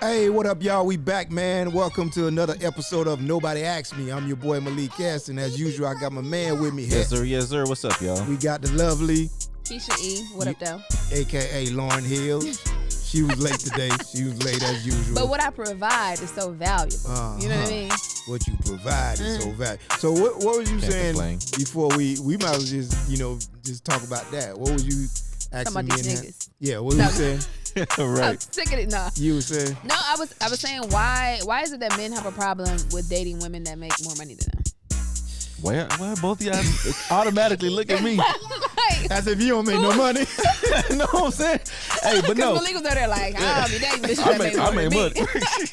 Hey, what up, y'all? We back, man. Welcome to another episode of Nobody Asked Me. I'm your boy Malik Hess, and as usual, I got my man with me, Hess. Yes, sir. Yes, sir. What's up, y'all? We got the lovely Keysha E. What up, though? AKA Lauren Hill. She was late today. She was late as usual. But what I provide is so valuable. You know what I mean? What you provide is so valuable. So what was you saying before we might as well just talk about that? What was you asking me? Niggas. Yeah, what were you saying? Right. I'm sick of it. Nah. You were saying? No, I was saying why is it that men have a problem with dating women that make more money than them? Why both of y'all automatically look at me? Like, as if you don't make no money. Know what I'm saying? Hey, but no. Because Malik was over there like, I'll be dating bitches that make more I made than money. me.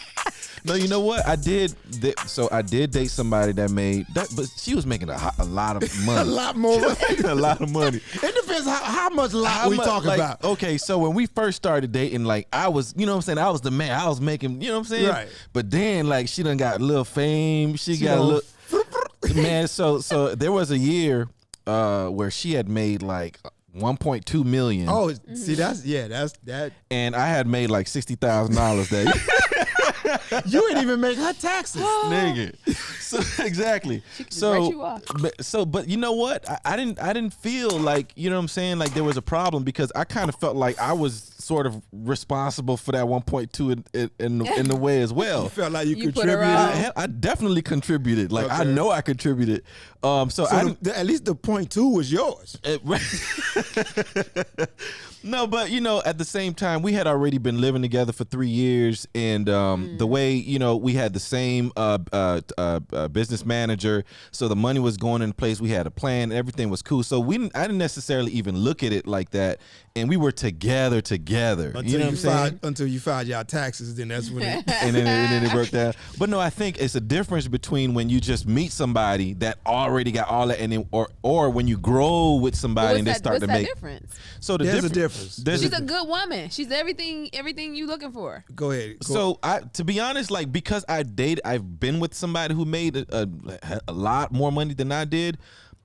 No, you know what? I did date somebody that made that, but she was making a lot of money. A lot more money. A lot of money. It depends how much we talking about. Okay, so when we first started dating, like I was, you know what I'm saying? I was the man. I was making, you know what I'm saying? Right. But then like she done got a little fame. She got a little man. So there was a year where she had made like 1.2 million. Oh, see, that's that. And I had made like $60,000 that year. You ain't even make her taxes, nigga. So exactly. She could just write you off. But you know what? I didn't feel like, you know what I'm saying, like there was a problem because I kind of felt like I was sort of responsible for that 1.2 in the way as well. You felt like you contributed. I definitely contributed. Like I know I contributed. So at least the 0.2 was yours. No, but at the same time, we had already been living together for 3 years, and the way we had the same business manager, so the money was going in place. We had a plan, everything was cool. So I didn't necessarily even look at it like that, and we were together. Until you filed your taxes, then that's when it and then it worked out. But no, I think it's a difference between when you just meet somebody that already got all that, and then, or when you grow with somebody and they start to make. Difference? So there's a difference. She's a good woman. She's everything you looking for. Go ahead. So to be honest, like because I've been with somebody who made a lot more money than I did.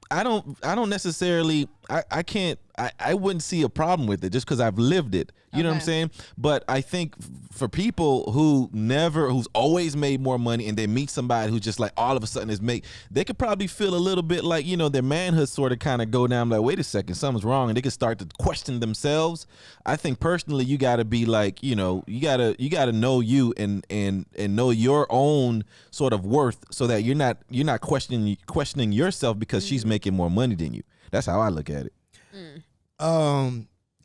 I don't necessarily. I wouldn't see a problem with it just because I've lived it. You know what I'm saying? But I think for people who's always made more money and they meet somebody who just like all of a sudden they could probably feel a little bit like, their manhood sort of kind of go down like, wait a second, something's wrong. And they could start to question themselves. I think personally, you got to be like, you got to know you and know your own sort of worth so that you're not questioning yourself because she's making more money than you. That's how I look at it.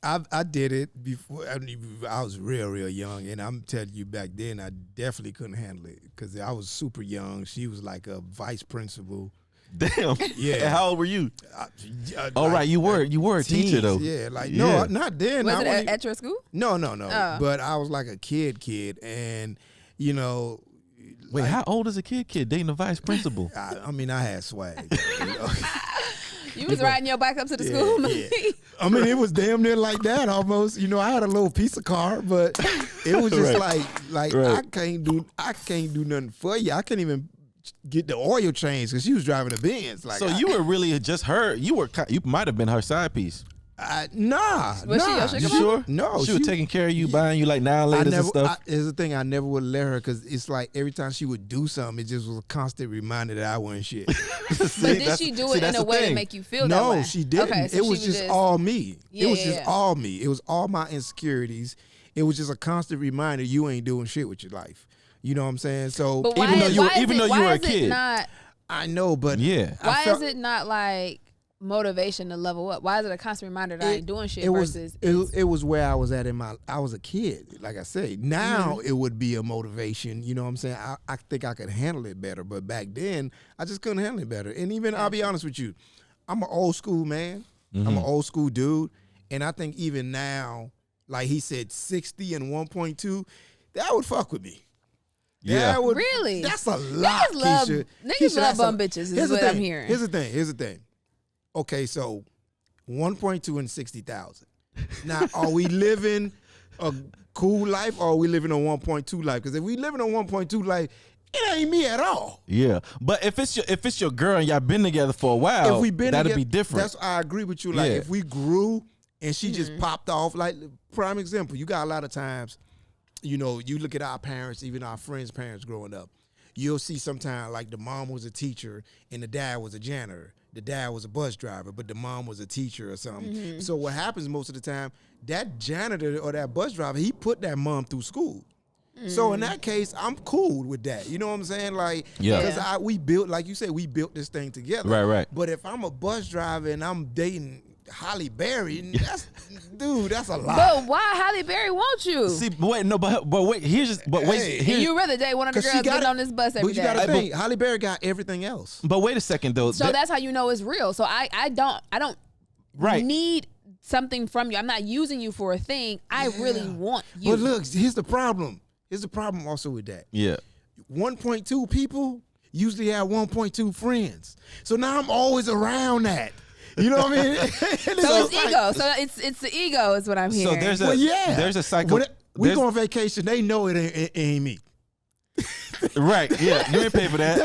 I did it before. I was real young, and I'm telling you, back then I definitely couldn't handle it because I was super young. She was like a vice principal. Damn. Yeah. And how old were you? Right, you were a teacher though. Yeah, no, not then. Was it at your school? No. But I was like a kid, and Wait, how old is a kid dating a vice principal? I had swag. You was riding your bike up to the school? Yeah. It was damn near like that almost. I had a little piece of car, but it was just right. Right. I can't do nothing for you. I can't even get the oil changed because she was driving a Benz. You were really just her. You might have been her side piece. Nah. Was she your sugar You sure? No. She was taking care of you, buying you like now laters and stuff. Here's the thing, I never would let her because it's like every time she would do something, it just was a constant reminder that I wasn't shit. But did she do it in a way to make you feel that way? No, she didn't. Okay, so it was just all me. Yeah, it was just all me. It was all my insecurities. It was just a constant reminder you ain't doing shit with your life. You know what I'm saying? So but even though you were a kid, I know, but yeah. Why is it not like motivation to level up? Why is it a constant reminder that I ain't doing shit versus it was where I was at I was a kid, like I said. Now it would be a motivation, you know what I'm saying? I think I could handle it better, but back then I just couldn't handle it better. And even I'll be honest with you, I'm an old school man. I'm an old school dude, and I think even now, like he said 60 and 1.2, that would fuck with me. Yeah. Really? That's a lot, Keysha. Niggas love bum bitches is what I'm hearing. Here's the thing. Okay, so 1.2 and 60,000. Now, are we living a cool life or are we living a 1.2 life? Because if we living a 1.2 life, it ain't me at all. Yeah, but if it's your girl and y'all been together for a while, that'd be different. I agree with you. Like if we grew and she just popped off, like prime example, you got a lot of times you know, you look at our parents, even our friends' parents growing up. You'll see sometimes like the mom was a teacher and the dad was a janitor. The dad was a bus driver, but the mom was a teacher or something. Mm-hmm. So what happens most of the time, that janitor or that bus driver, he put that mom through school. So in that case, I'm cool with that. You know what I'm saying? Like, because we built, like you said, we built this thing together. Right. But if I'm a bus driver and I'm dating Halle Berry, that's a lot. But why Halle Berry wants you? See, but wait, here's you rather date one of the girls getting on this bus every day. But you got to think, Halle Berry got everything else. But wait a second though. So that's how you know it's real. So I don't need something from you. I'm not using you for a thing. I really want you. But look, here's the problem. Here's the problem also with that. Yeah. 1.2 people usually have 1.2 friends. So now I'm always around that. You know what I mean? So it's ego. So it's the ego is what I'm hearing. So there's a cycle. When we go on vacation, they know it ain't me. Right. Yeah. You ain't pay for that.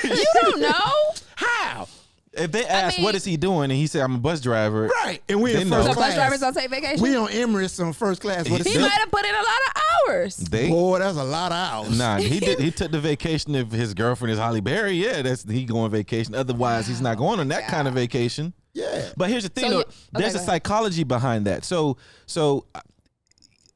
You don't know. How? If they ask, what is he doing? And he said, I'm a bus driver. Right. And we in first class. So bus drivers don't take vacation? We on Emirates on first class. He might have put in a lot of hours. Boy, that's a lot of hours. Nah, he took the vacation. If his girlfriend is Halle Berry, he go on vacation. Otherwise, he's not going on that kind of vacation. Yeah. But here's the thing, there's a psychology behind that. So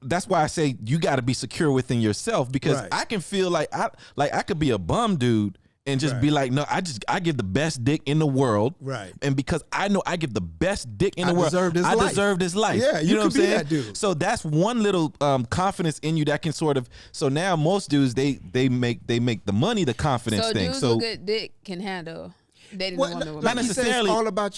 that's why I say you got to be secure within yourself, because I can feel like I could be a bum dude and just be like, no, I give the best dick in the world. Right. And because I know I give the best dick in the world, I life. deserve this life. Yeah, you know what I'm saying? That dude. So that's one little confidence in you that can sort of, so now most dudes, they make the money the confidence thing. Dudes with good dick can handle dating a woman with not money. necessarily. It's all about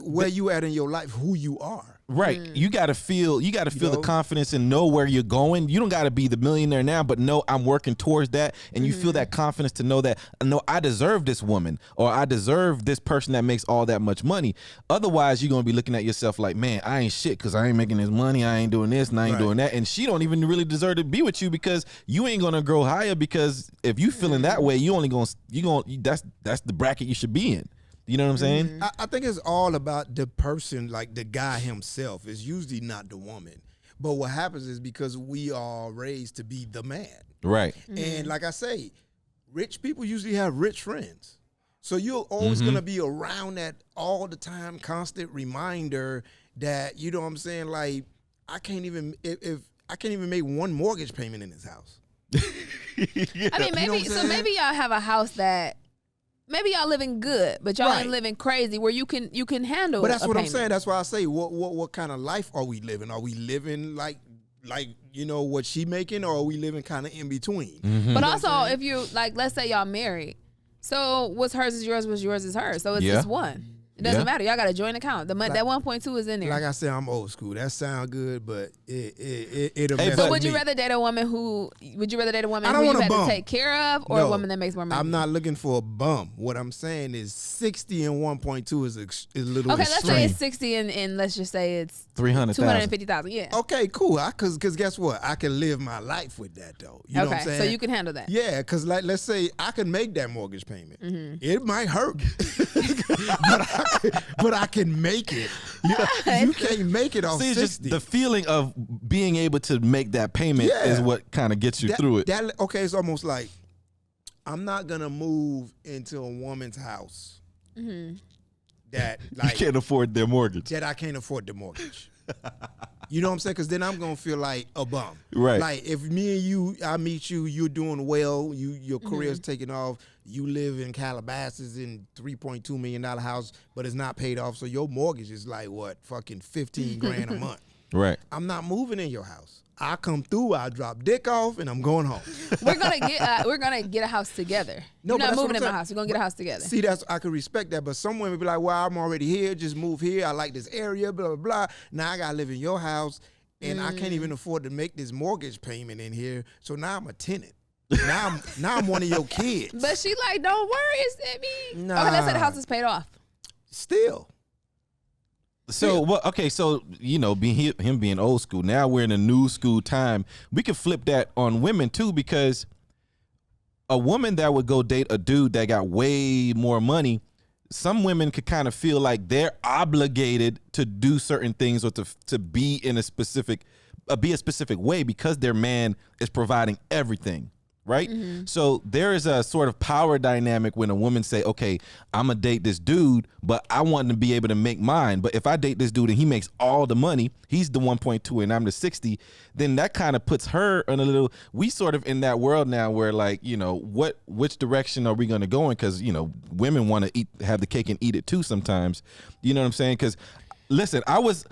where you at in your life, who you are. Right. You gotta feel the confidence and know where you're going. You don't gotta be the millionaire now, but know I'm working towards that. And you feel that confidence to know that, no, I deserve this woman, or I deserve this person that makes all that much money. Otherwise, you're gonna be looking at yourself like, man, I ain't shit because I ain't making this money, I ain't doing this and I ain't doing that. And she don't even really deserve to be with you, because you ain't gonna grow higher, because if you feeling that way, that's the bracket you should be in. You know what I'm saying? I think it's all about the person, like the guy himself. It's usually not the woman. But what happens is because we are raised to be the man. Right. And like I say, rich people usually have rich friends. So you're always going to be around that all the time, constant reminder that, you know what I'm saying? Like, I can't even make one mortgage payment in this house. I mean, maybe y'all have a house that, maybe y'all living good, but y'all ain't living crazy where you can handle. But that's what payment. I'm saying. That's why I say, what kind of life are we living? Are we living like you know what she making, or are we living kind of in between? But also, if you like, let's say y'all married, so what's hers is yours, what's yours is hers. So it's just one. It doesn't matter. Y'all got a joint account. That 1.2 is in there. Like I said, I'm old school. That sound good, but it'll mess So with would you me. rather date a woman who you have to take care of, or a woman that makes more money? I'm not looking for a bum. What I'm saying is 60 and 1.2 is a little okay, extreme. let's say it's 60 and let's just say it's 250,000. Yeah. Okay, cool. Because guess what? I can live my life with that though. You know what I'm saying? So you can handle that. Yeah, because let's say I can make that mortgage payment. It might hurt, but I can make it. You can't make it on 60. Just the feeling of being able to make that payment is what kind of gets you through it. Okay, it's almost like I'm not gonna move into a woman's house that you can't afford their mortgage. That I can't afford the mortgage. You know what I'm saying? Because then I'm gonna feel like a bum. Right. Like if me and you, I meet you, you're doing well, your career's taking off. You live in Calabasas in $3.2 million house, but it's not paid off. So your mortgage is like what, fucking 15 grand a month. Right. I'm not moving in your house. I come through, I drop dick off, and I'm going home. We're gonna get a house together. No, you're not moving in my house. We're gonna get a house together. See, I can respect that, but some women be like, "Well, I'm already here. Just move here. I like this area. Blah blah blah. Now I gotta live in your house, and I can't even afford to make this mortgage payment in here. So now I'm a tenant. Now I'm one of your kids." But she like, don't worry, it's me. Nah. Okay, let's say the house is paid off. Still. So so you know, him being old school. Now we're in a new school time. We can flip that on women too, because a woman that would go date a dude that got way more money, some women could kind of feel like they're obligated to do certain things or to be in a specific be a specific way because their man is providing everything. Right. So there is a sort of power dynamic when a woman say, okay, I'm going to date this dude, but I want him to be able to make mine. But if I date this dude and he makes all the money, he's the 1.2 and I'm the 60, then that kind of puts her in a little, we sort of in that world now where like, you know, which direction are we going to go in? Because, you know, women want to have the cake and eat it too sometimes. You know what I'm saying? Because Listen, I was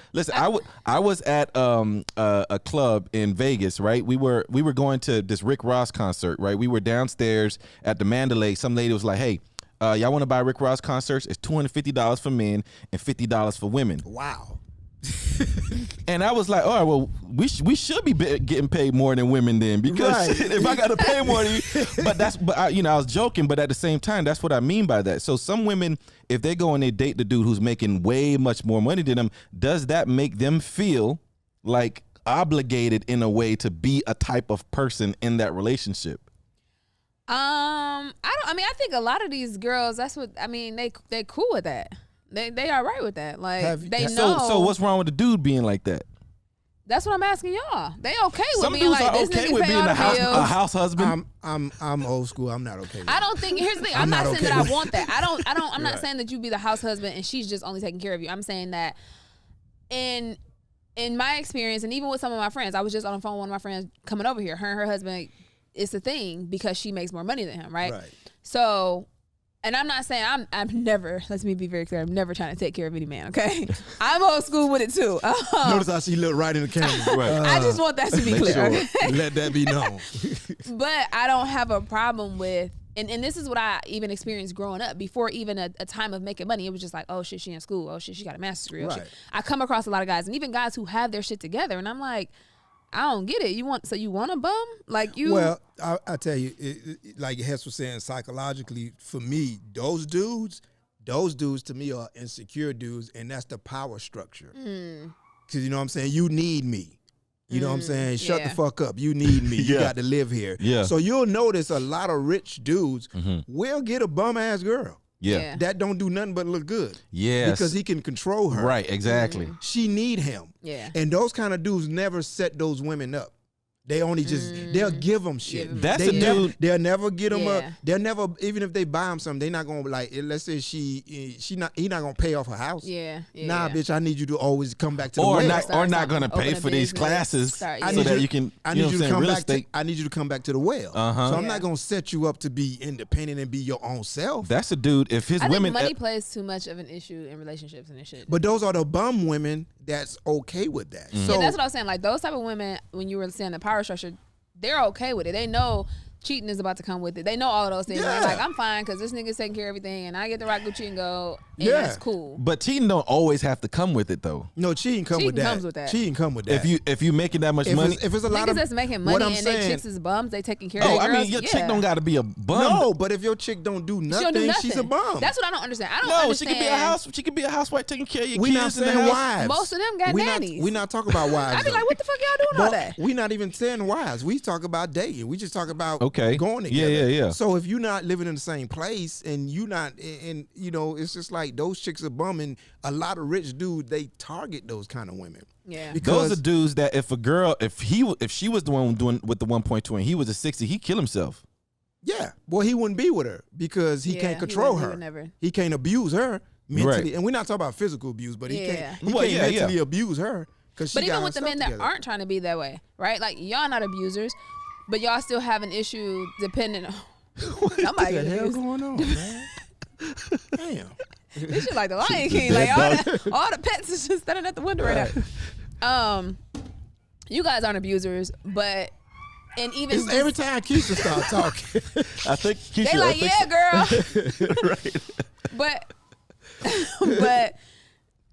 at a club in Vegas, right? We were going to this Rick Ross concert, right? We were downstairs at the Mandalay. Some lady was like, "Hey, y'all want to buy Rick Ross concerts? It's $250 for men and $50 for women." Wow. And I was like, all right, well, we should be getting paid more than women then, because right. If I got to pay more than you, but I was joking, but at the same time, that's what I mean by that. So some women, if they go and they date the dude who's making way much more money than them, does that make them feel like obligated in a way to be a type of person in that relationship? I think a lot of these girls, that's what, they cool with that. They all right with that. Like they know. So what's wrong with the dude being like that? That's what I'm asking y'all. They okay with Some being dudes like are this okay nigga with pay being all a the bills. house husband. I'm old school. I'm not okay with I that. don't think. Here's the thing. I'm not saying okay that with I want that. I'm not Right. saying that you be the house husband and she's just only taking care of you. I'm saying that in my experience, and even with some of my friends, I was just on the phone with one of my friends coming over here. Her and her husband, it's a thing because she makes more money than him, right? Right. So. And I'm not saying I'm never, let me be very clear, I'm never trying to take care of any man, okay? I'm old school with it too. Notice how she looked right in the camera. Right. I just want that to be clear. sure. Okay? Let that be known. But I don't have a problem with, and this is what I even experienced growing up. Before even a time of making money, it was just like, oh shit, she in school. Oh shit, she got a master's degree. Oh, Right. shit. I come across a lot of guys, and even guys who have their shit together, and I'm like, I don't get it. You want a bum? Like you? Well, I tell you, like Hess was saying, psychologically, for me, those dudes to me are insecure dudes, and that's the power structure. Because you know what I'm saying? You need me. You know what I'm saying? Shut the fuck up. You need me. You got to live here. Yeah. So you'll notice a lot of rich dudes will get a bum ass girl. Yeah. That don't do nothing but look good. Yes. Because he can control her. Right, exactly. She need him. Yeah. And those kind of dudes never set those women up. They only just, they'll give them shit. That's they a dude. They'll never get them Yeah. they'll never, even if they buy him something, they're not going to like, let's say he not going to pay off her house. Yeah. Nah, bitch, I need you to always come back to the Or well. not going to Open pay a for these business. classes Start- so yeah. that you can, I you need know what you I'm to saying, come real back estate. I need you to come back to the well. Uh-huh. So I'm Yeah. not going to set you up to be independent and be your own self. That's a dude, if his I women... think money plays too much of an issue in relationships and this shit. But those are the bum women that's okay with that. So Yeah, that's what I was saying. Like those type of women, when you were saying the power structure, they're okay with it. They know cheating is about to come with it. They know all of those things. Yeah. They're like, I'm fine because this nigga's taking care of everything, and I get the rock Gucci and go, and Yeah. that's cool. But cheating don't always have to come with it, though. no, cheating come with Cheating that. comes with that. Cheating come with that. If you making that much money... if it's a lot Niggas of that's making what money I'm and they saying- chicks is bums, they taking care of Oh, their I mean, girls. your yeah. chick don't got to be a bum. No, but if your chick don't do She nothing, don't do nothing. she's a bum. That's what I don't understand. I don't No, understand. she could be a housewife taking care of your We not kids in the saying house. wives. Most of them got nannies. We not talking about wives. I be though. like, what the fuck y'all doing all that? We not even saying wives. We talk about dating. We just talk about Okay. going Yeah, together. yeah. So if you're not living in the same place and you not, and you know, it's just like those chicks are bumming. A lot of rich dudes, they target those kind of women. Yeah. Because Those are dudes that if she was the one doing with the 1.2 and he was a 60, he'd kill himself. yeah, well, he wouldn't be with her because he Yeah, can't he control would- he her. would never. He can't abuse her mentally, Right. and we're not talking about physical abuse, but he Yeah. can't. He Well, can't yeah, yeah. mentally abuse her because she But got even her with the stuff men that together. aren't trying to be that way, right? Like y'all not abusers, but y'all still have an issue depending on somebody What the get hell abused. going on, man? Damn. This shit like the Lion King. Like all the pets is just standing at the window right now. You guys aren't abusers, but and even It's every time Keisha start talking. I think Keisha, they like, yeah, girl. right. but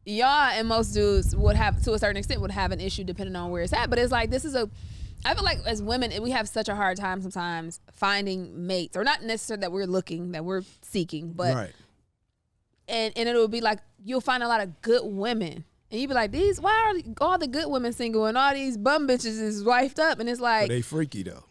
y'all and most dudes would have, to a certain extent, would have an issue depending on where it's at. But it's like I feel like as women, we have such a hard time sometimes finding mates, or not necessarily that we're looking, that we're seeking, but right. and it'll be like you'll find a lot of good women. And you be like, why are all the good women single and all these bum bitches is wifed up? And it's But like, they freaky though.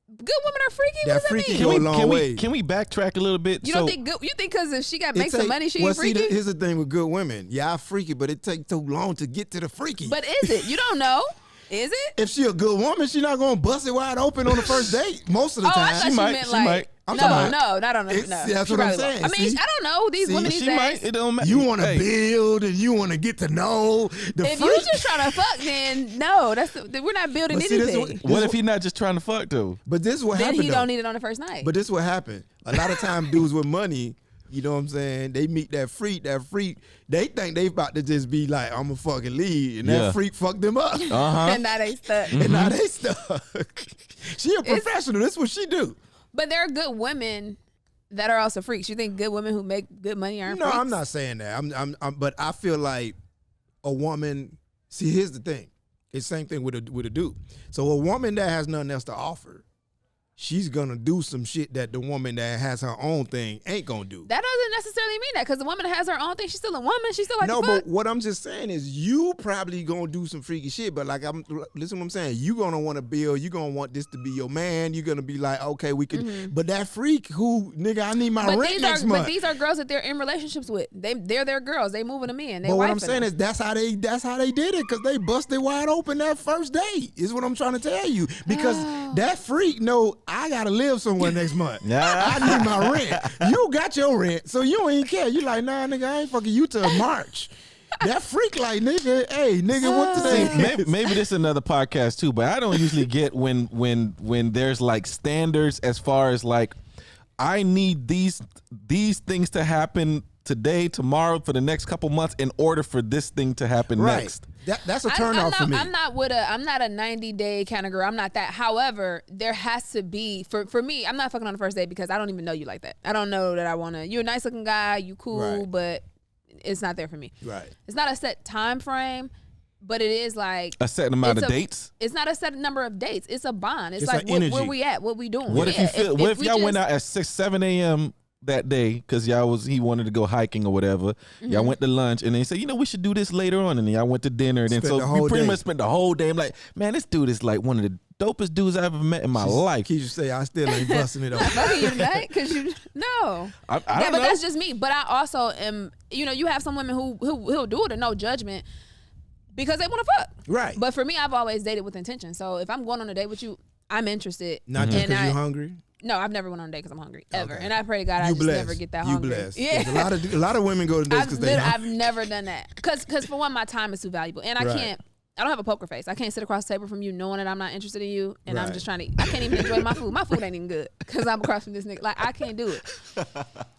good women are freaky? That What does that freaky mean? go a long way. Can we backtrack a little bit? You don't think good? You think because if she got make It some take- money, she well, ain't freaky? here's the thing with good women. Yeah, I freaky, but it takes too long to get to the freaky. But is it? You don't know. Is it? If she a good woman, she not gonna bust it wide open on the first date. Most of the I time, thought she meant she like. might. I'm No, talking not on the. It's- No, that's She what I'm probably won't. saying. I mean, See? I don't know these women these She days. might. It don't matter. you want to Hey. build and you want to get to know the If freak. you just trying to fuck, then no, we're not building But see, this is anything. What if he not just trying to fuck though? But this is what Then happened. he though. don't need it on the first night. But this is what happened. A lot of time, dudes with money, you know what I'm saying? They meet that freak. They think they about to just be like, I'm a fucking lead, and Yeah. that freak fucked them up, and now they stuck. and now they stuck. She a professional. This is what she do. But there are good women that are also freaks. You think good women who make good money aren't No, freaks? I'm not saying that. But I feel like a woman. See, here's the thing. It's the same thing with a dude. So a woman that has nothing else to offer, she's gonna do some shit that the woman that has her own thing ain't gonna do. That doesn't necessarily mean that because the woman that has her own thing, she's still a woman. She's still like No, the fuck. but what I'm just saying is you probably gonna do some freaky shit, but like listen what I'm saying. You gonna want to build, you gonna want this to be your man. You're gonna be like, okay, we can but that freak who, nigga, I need my rent next month. But these are girls that they're in relationships with. They're their girls. They moving them in. They But what I'm wifing saying them. is that's how they did it, because they busted wide open that first date, is what I'm trying to tell you. Because that freak know I gotta live somewhere next month. I need my rent. You got your rent, so you don't even care. You like, nah, nigga, I ain't fucking you till March. That freak like, nigga, hey, nigga, what today? Maybe this is another podcast too, but I don't usually get when there's like standards as far as like I need these things to happen today, tomorrow, for the next couple months in order for this thing to happen Right. next. That's a turn off for me. I'm not a 90-day kind of girl. I'm not that. However, there has to be for me. I'm not fucking on the first date because I don't even know you like that. I don't know that I want to. You're a nice looking guy. You cool, Right. but it's not there for me. Right. It's not a set time frame, but it is like A certain amount it's of dates. It's not a set number of dates. It's a bond. It's It's like an energy. where we at, what we doing. What if Yeah, you feel? What if we y'all went just- out at 7 a.m. that day because he wanted to go hiking or whatever. Y'all went to lunch and then he said, you know, we should do this later on, and then y'all went to dinner and then Spent the so whole we pretty day. much spent the whole day. I'm like, man, this dude is like one of the dopest dudes I've ever met in my life. Keisha say I still ain't busting it off. fucking you tonight because you no. I Yeah, don't but know. that's just me. But I also am. You know, you have some women who'll do it or no judgment because they want to fuck. Right. But for me, I've always dated with intention. So if I'm going on a date with you, I'm interested. Not just And because I- you're hungry. No, I've never went on a date because I'm hungry ever, Okay. and I pray to God I You just blessed. never get that You hungry. blessed. Yeah. There's a lot of women go to dates because they hungry. I've never done that because for one, my time is too valuable, and I Right. can't. I don't have a poker face. I can't sit across the table from you knowing that I'm not interested in you, and I'm Right. just trying to. I can't even enjoy my food. My food ain't even good because I'm across from this nigga. Like I can't do it.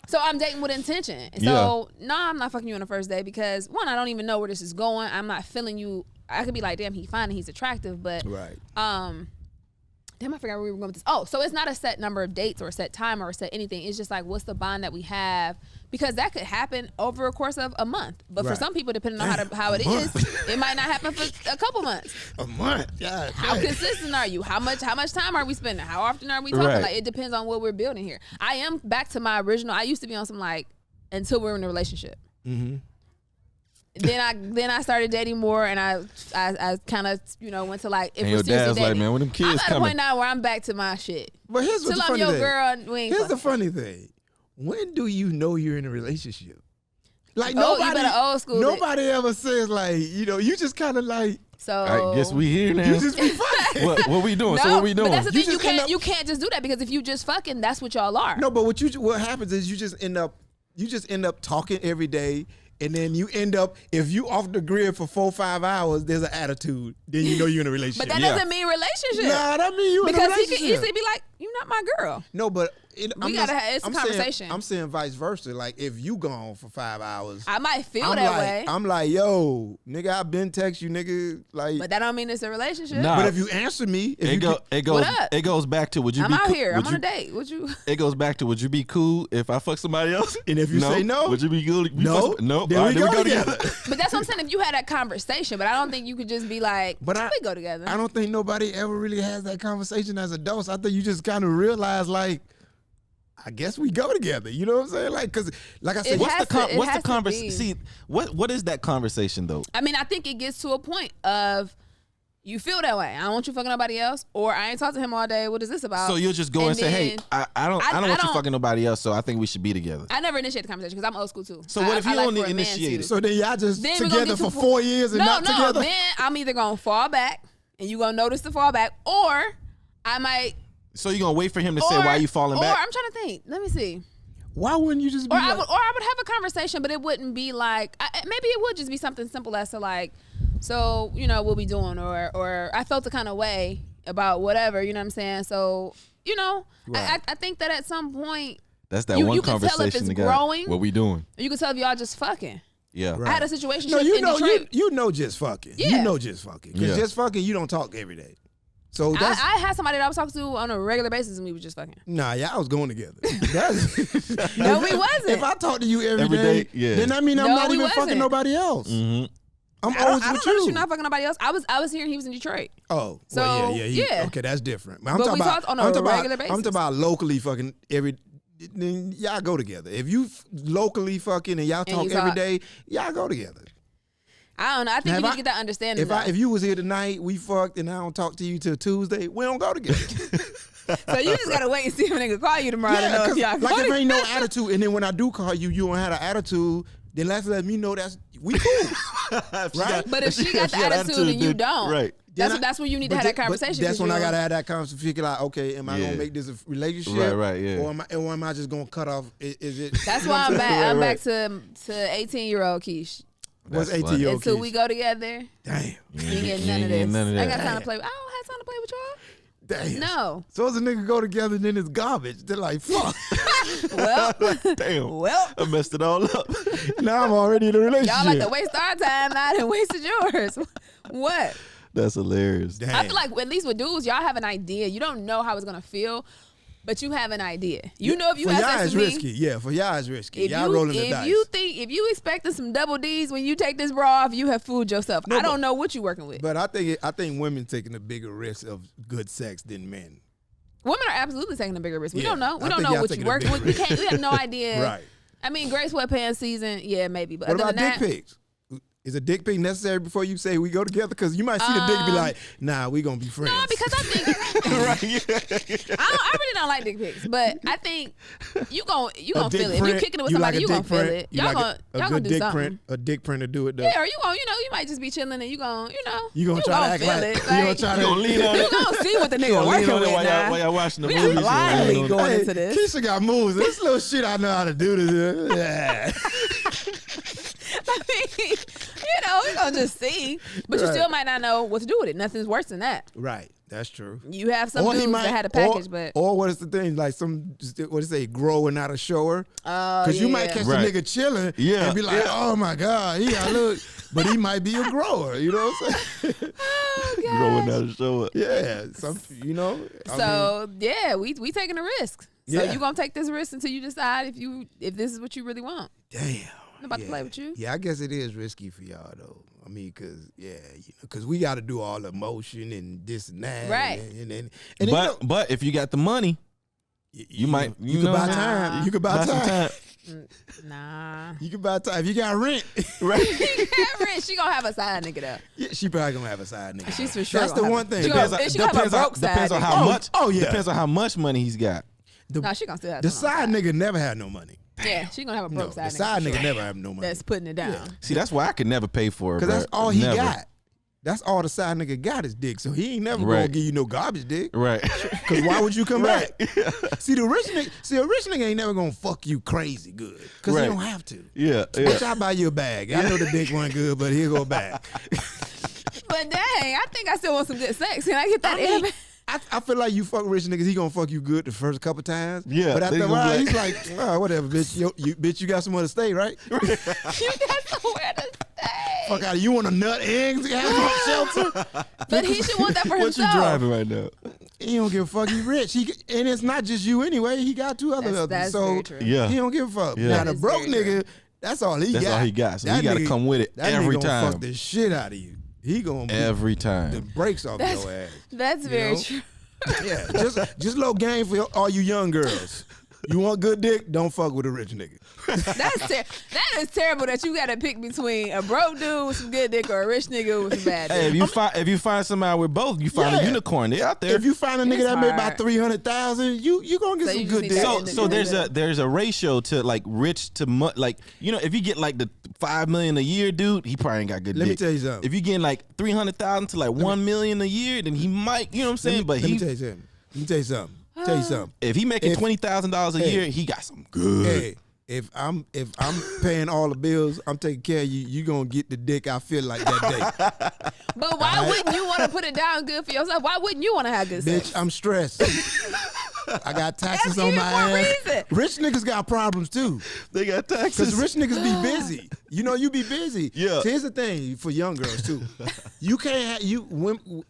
So I'm dating with intention. So no, I'm not fucking you on the first day because one, I don't even know where this is going. I'm not feeling you. I could be like, damn, he fine and he's attractive, but Right. Damn, I forgot where we were going with this. Oh, so it's not a set number of dates or a set time or a set anything. It's just like, what's the bond that we have? Because that could happen over a course of a month. But for Right. some people, depending on how it a month. is, it might not happen for a couple months. A month. God, How damn. consistent are you? How much time are we spending? How often are we talking? Right. Like it depends on what we're building here. I am back to my original. I used to be on some like until we're in a relationship. Mm-hmm. Then I started dating more, and I kind of went to like if And we're your seriously dad's like, dating. man, when them kids I'm at a coming? point now where I'm back to my shit. But here's what's Till the I'm funny your thing. girl, we ain't Here's the fucking. funny thing. When do you know you're in a relationship? Like Oh, you nobody, better old school it. nobody ever says like, you just kind of like, So I guess we here now. you just be fucking. what we doing? no, So what we doing? but that's the You thing. You just end can't up- you can't just do that because if you just fucking, that's what y'all are. No, but what happens is you just end up talking every day. And then you end up, if you off the grid for 4-5 hours, there's an attitude. Then you know you're in a relationship. but that doesn't mean relationship. Nah, that mean you in a because he relationship. can easily be like, "You're not my girl." No, but It's a conversation. I'm saying vice versa. Like if you gone for 5 hours, I might feel I'm that like, way, I'm like, yo, nigga, I been text you, nigga. Like, but that don't mean it's a relationship. Nah. but if you answer me, if you It goes. What up? It goes back to would you I'm be? out cool- here. would I'm on you- a date. Would you? It goes back to would you be cool if I fuck somebody else? And if you say no, would you be cool? no, no. then All we right, go together. But that's what I'm saying. If you had that conversation, but I don't think you could just be like, But we go together. I don't think nobody ever really has that conversation as adults. I think you just kind of realize, like, I guess we go together. You know what I'm saying? Like, cause, like I said, It What's has the to- it what's has the to conversation? be. See, what is that conversation though? I mean, I think it gets to a point of you feel that way. I don't want you fucking nobody else, or I ain't talked to him all day. What is this about? So you'll just go and say, "Hey, then- I don't I want you don't- fucking nobody else. So I think we should be together." I never initiate the conversation because I'm old school too. So what if you like don't for a man initiate to. it? so then y'all just Then we gonna together get for to 4 years and no, not together. Then I'm either gonna fall back and you gonna notice the fallback, or I might. So you gonna wait for him to say why you falling back? Or I'm trying to think. Let me see. Why wouldn't you just be I would have a conversation, but it wouldn't be like maybe it would just be something simple as to like, so we'll be doing, or I felt a kind of way about whatever, you know what I'm saying? So right. I think that at some point that's that you one can conversation. tell if it's that growing. What we doing? You can tell if y'all just fucking. Yeah, Right. I had a situation No, in Detroit. you know just fucking. Yeah. You know just fucking. Because just fucking, you don't talk every day. So that's I had somebody that I was talking to on a regular basis, and we were just fucking. nah, yeah, I was going together. No, we wasn't. If I talk to you every Every day, day, yeah. then I mean I'm No, not we even wasn't. fucking nobody else. Mm-hmm. I'm I always don't with know that you. you're not fucking nobody else. I was hearing he was in Detroit. Oh, So, well, yeah. Okay, that's different. But we talked on a regular basis. I'm talking about locally fucking every. Then y'all go together. If you locally fucking and y'all talk you every talk- day, y'all go together. I don't know. I think Now, you if need I- to get that understanding. If you was here tonight, we fucked, and I don't talk to you till Tuesday, we don't go together. so you just gotta wait and see if a nigga call you tomorrow to know Yeah, if y'all like if going. ain't no attitude, and then when I do call you, you don't have an attitude. Then let's let me know that's we cool, right? But if she got the attitude and you don't, right? That's when you need to have that conversation. That's 'cause when I you- gotta have that conversation. Figure out, okay, am I Yeah. gonna make this a relationship, Right, yeah. or am I just gonna cut off? Is it? That's you know why what I'm back. saying? I'm Right, back to 18-year-old Keish. What's That's 18 year old? Until we go together, Damn, you ain't getting none of this. None of I that. got time to play. I don't have time to play with y'all. damn. No. So as a nigga go together, then it's garbage. They're like, fuck. Well, Damn. well, I messed it all up. Now I'm already in a relationship. y'all like to waste our time, not and wasted yours. What? That's hilarious. Damn. I feel like at least with dudes, y'all have an idea. You don't know how it's gonna feel, but you have an idea. You know if you for have y'all sex it's with me. risky. Yeah, for y'all it's risky. If Y'all rolling the dice. if you expecting some double D's when you take this bra off, you have fooled yourself. I don't know what you working with. But I think women taking a bigger risk of good sex than men. Women are absolutely taking a bigger risk. We Yeah, don't know. We I don't think know y'all what you taking a working bigger with. We have no idea. Right. I mean, gray sweatpants season, yeah, maybe. But What other about than dick that, pics? Is a dick pic necessary before you say we go together? Because you might see the dick and be like, nah, we gonna be friends. no, because I think I really don't like dick pics, but I think you gonna feel it. If you kicking it with somebody, you gonna feel it. Y'all gonna do something. print, a dick print to do it though. Yeah, or you gonna, you might just be chilling and you gonna try to act feel like it. you gonna try to lean on You it. gonna see what the nigga Lean working on it with while now. y'all watching the We movies. not blindly Lean on it. going into this. Keysha got moves. This little shit I know how to do this. Yeah. I mean, we gonna just see, but you Right. still might not know what to do with it. Nothing's worse than that. Right. That's true. You have some dudes that had a package, but or what is the thing like some what is it growing out of shower? Because you might catch Right. the nigga chilling Yeah. and be like, oh my god, he got look, but he might be a grower. You know what I'm saying? Growing out of show up. Yeah. Some I mean, so yeah, we taking a risk. So Yeah. you gonna take this risk until you decide if this is what you really want. damn. I'm about to play with you. Yeah, I guess it is risky for y'all though. I mean, because we got to do all the emotion and this and that, Right. And But if you got the money, you might you know can buy what I'm time. saying? You can buy some time. Nah. You can buy time if you got rent. Right. She gonna have a side nigga though. Yeah, she probably gonna have a side nigga. She's for sure. That's the gonna one have a- thing. She gonna, she gonna have a broke side. Depends on nigga. how much. Oh, yeah. Depends on how much money he's got. No, she gonna still have The some on side nigga never had no money. Yeah, she gonna have a No, broke the side. side for nigga sure. never have no money. That's putting it down. See, that's why I could never pay for it. Because that's bro. all he Never. got. That's all the side nigga got is dick. So he ain't never gonna Right. give you no garbage dick. Right. Cause why would you come Right. back? See a rich nigga ain't never gonna fuck you crazy good. Cause Right. he don't have to. Yeah. Bitch, I'll buy you a bag. I know the dick wasn't good, but he'll go back. But dang, I think I still want some good sex. Can I get that in? I feel like you fuck rich niggas, he gonna fuck you good the first couple times. Yeah, But after they a gonna while, be he's like, oh, whatever, bitch. You got somewhere to stay, right? You got somewhere to stay. Fuck out of you want a nut eggs, shelter? But he should want that for What himself. you driving right now? He don't give a fuck. He rich. And it's not just you anyway. He got two other others. That's So very true. Yeah. he don't give a fuck. Yeah. Now That the is broke very true. nigga, that's all he That's got. all he got. So That he got to nigga- come with it that every nigga gonna time. fuck the shit out of you. He gonna be Every the time. brakes off That's- your ass. That's very know? true. Yeah, just little game for all you young girls. You want good dick? Don't fuck with a rich nigga. That is terrible that you got to pick between a broke dude with some good dick or a rich nigga with some bad dick. Hey, if you find somebody with both, you find a Yeah. unicorn. They out there. If you find a nigga It's that made about hard. 300,000, you gonna get So some you just good need dick. that so there's a ratio to like rich to like, you know, if you get like the $5 million a year, dude, he probably ain't got good Let dick. me tell you something. If you getting like 300,000 to like 1 million a year, then he might, you know what I'm saying? Let me tell you something. Let me tell you something. If he making $20,000 a year, he got some good. Hey, if I'm paying all the bills, I'm taking care of you. You gonna get the dick I feel like that day. But why wouldn't you want to put it down good for yourself? Why wouldn't you want to have good sex? Bitch, I'm stressed. I got taxes That's on even my more ass. reason. Rich niggas got problems too. They got taxes. Cause rich niggas be busy. You know, you be busy. Yeah. So here's the thing for young girls too. You can't have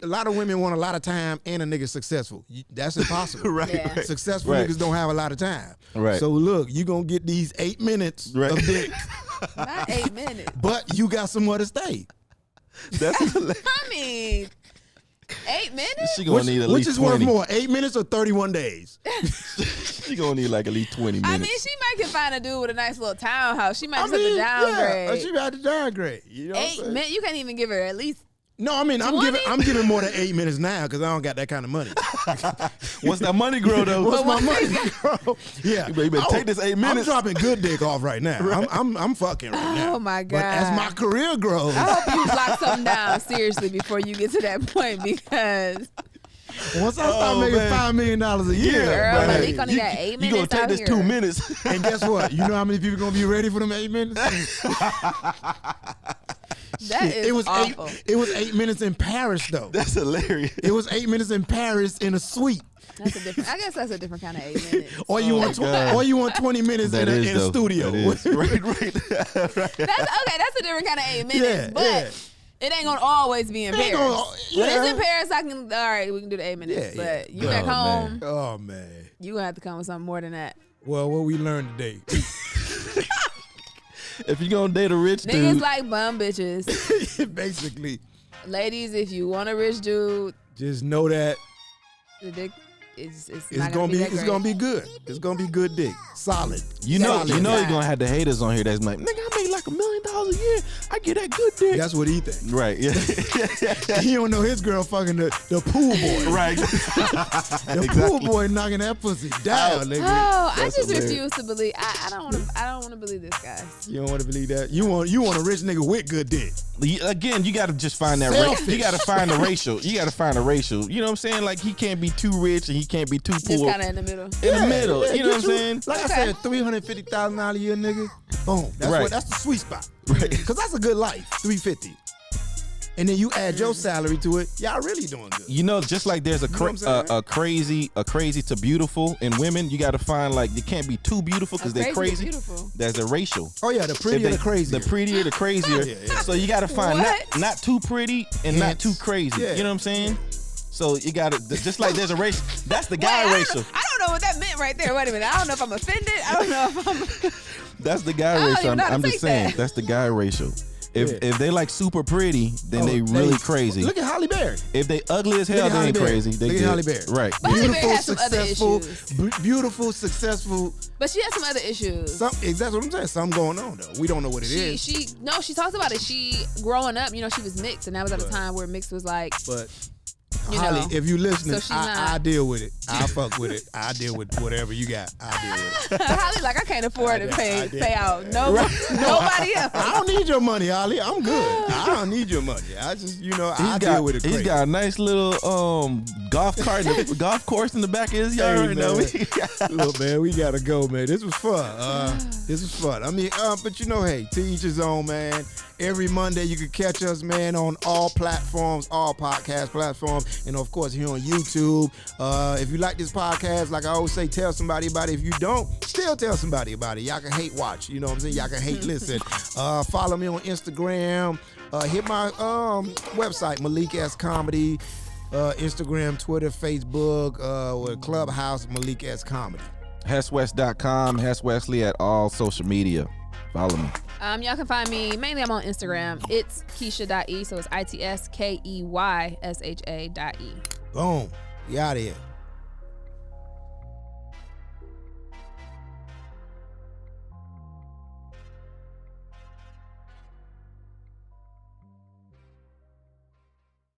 a lot of women want a lot of time and a nigga successful. That's impossible. Right, Yeah. right. Successful Right. niggas don't have a lot of time. Right. So look, you gonna get these 8 minutes Right. of dick, Not 8 minutes. but you got somewhere to stay. That's hilarious. I mean, 8 minutes? She gonna need at Which least is 20. worth more, 8 minutes or 31 days? She gonna need like at least 20 minutes. I mean, she might can find a dude with a nice little townhouse. She might just have to yeah, downgrade. she had to downgrade. You know what I'm 8 saying? minutes? You can't even give her at least. No, I mean I'm 20? giving more than 8 minutes now because I don't got that kind of money. What's that money grow though? What's my what- money, bro? Yeah, You better take this 8 minutes. I'm dropping good dick off right now. I'm fucking right now. Oh my God. But as my career grows, I hope you lock something down seriously before you get to that point because once I start making man. $5 million a year, Girl, man, Malik only got 8 minutes. You gonna take out this here. 2 minutes? and guess what? You know how many people gonna be ready for them 8 minutes? That is It was awful. 8. It was 8 minutes in Paris though. That's hilarious. It was 8 minutes in Paris in a suite. That's a different. I guess that's a different kind of 8 minutes. Or you want God. or you want 20 minutes That in is a though. studio. That is. Right. That's okay. That's a different kind of 8 minutes. Yeah, but yeah. it ain't gonna always be in It ain't Paris. gonna- When it's yeah. in Paris, I can. All right, we can do the 8 minutes. Yeah, yeah. But you back Oh, home, Oh man. you gonna have to come with something more than that. Well, what we learned today. If you gonna date a rich Niggas dude, like bum bitches. Basically, Ladies, if you want a rich dude, just know that the dick is it's not gonna be be that it's great. gonna be good. It's gonna be good dick. Solid. you know Solid. you're Yeah. gonna have the haters on here that's like, nigga, I make like $1 million a year. I get that good dick. That's what he think. Right. Yeah. He don't know his girl fucking the pool boy. Right. The pool boy knocking that pussy down, nigga. Oh, I That's just hilarious. refuse to believe. I don't want to believe this, guys. You don't want to believe that. You want a rich nigga with good dick. Again, you gotta just find that. Selfish. You gotta find the ratio. You gotta find a ratio. You know what I'm saying? Like he can't be too rich and he can't be too Just poor. kind of in the middle. In the middle. Yeah, You know what I'm get you- saying? Like Okay. I said, $350,000 a year, nigga. Boom. That's Right. that's the sweet spot. Right. Because that's a good life. $350. And then you add your salary to it. Y'all really doing good. You know, just like there's know what I'm saying? a crazy to beautiful in women, you got to find like you can't be too beautiful because they're Crazy crazy. to beautiful. There's a ratio. Oh yeah, the If prettier they- the crazier. The prettier, the crazier. Yeah, yeah. So you got to find What? not too pretty and not Hence. too crazy. Yeah. You know what I'm saying? So you got to just like there's a ratio. That's the guy Wait, ratio. I don't know what that meant right there. Wait a minute. I don't know if I'm offended. I don't know if I'm. That's the guy I don't ratio. even know how to I'm just take saying that. that's the guy ratio. If Yeah. they like super pretty, then Oh, they really crazy. Look at Halle Berry. If they ugly as Look hell, at they Halle ain't Berry. crazy. They Look at good. Halle Berry. Right. But Halle Berry Beautiful, has some other successful, issues. beautiful, successful. But she has some other issues. Exactly what I'm saying. Something going on though. We don't know what it is. She talks about it. She growing up, she was mixed, and that was at a time where mixed was like, But you Holly, know. if you listening, So she's not- I deal with it. I fuck with it. I deal with whatever you got. I deal with it. Holly, like I can't afford to I did. pay out nobody else. I don't need your money, Holly. I'm good. I don't need your money. I just, I deal with it. He's crazy. got a nice little golf cart, golf course in the back of his yard. Hey, Now man. Look, man, we gotta go, man. This was fun. This was fun. I mean, but hey, to each his own, man. Every Monday you can catch us, man, on all platforms, all podcast platforms, and of course here on YouTube. If you like this podcast, like I always say, tell somebody about it. If you don't, still tell somebody about it. Y'all can hate watch. You know what I'm saying? Y'all can hate listen. Follow me on Instagram. Hit my website, Malik S Comedy. Instagram, Twitter, Facebook, with Clubhouse, Malik S Comedy. HessWest.com, Hess Wesley at all social media. Follow me. Y'all can find me, mainly I'm on Instagram. It's Keysha.E, so it's ITSKEYSHA.E. Boom. We out of here.